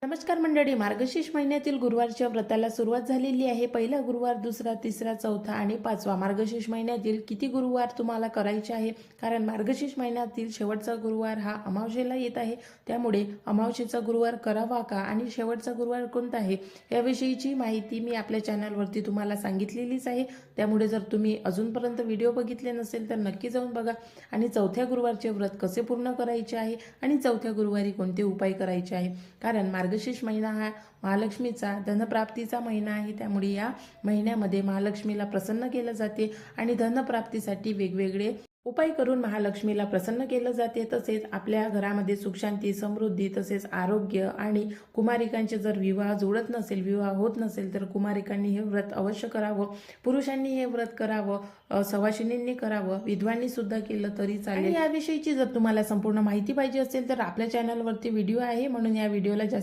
नमस्कार मंडळी, मार्गशीर्ष महिन्यातील गुरुवारच्या व्रताला सुरुवात झालेली आहे. पहिला गुरुवार, दुसरा, तिसरा, चौथा आणि पाचवा. मार्गशीर्ष महिन्यातील किती गुरुवार तुम्हाला करायचे आहे? कारण मार्गशीर्ष महिन्यातील शेवटचा गुरुवार हा अमावस्येला येत आहे. त्यामुळे अमावस्येचा गुरुवार करावा का आणि शेवटचा गुरुवार कोणता आहे याविषयीची माहिती मी आपल्या चॅनलवरती तुम्हाला सांगितलेलीच आहे. त्यामुळे जर तुम्ही अजूनपर्यंत व्हिडिओ बघितले नसेल तर नक्की जाऊन बघा. आणि चौथ्या गुरुवारचे व्रत कसे पूर्ण करायचे आहे आणि चौथ्या गुरुवारी कोणते उपाय करायचे आहे. कारण मार्गशीर्ष महिना हा महालक्ष्मीचा धनप्राप्तीचा महिना आहे. त्यामुळे या महिन्यामध्ये महालक्ष्मीला प्रसन्न केलं जाते आणि धनप्राप्तीसाठी वेगवेगळे उपाय करून महालक्ष्मीला प्रसन्न केलं जाते. तसेच आपल्या घरामध्ये सुखशांती, समृद्धी, तसेच आरोग्य आणि कुमारिकांचे जर विवाह जुळत नसेल, विवाह होत नसेल तर कुमारिकांनी हे व्रत अवश्य करावं. पुरुषांनी हे व्रत करावं, सवाशिनींनी करावं, विधवांनी सुद्धा केलं तरी चालेल. याविषयीची जर तुम्हाला संपूर्ण माहिती पाहिजे असेल तर आपल्या चॅनलवरती व्हिडिओ आहे, म्हणून या व्हिडिओला जास्त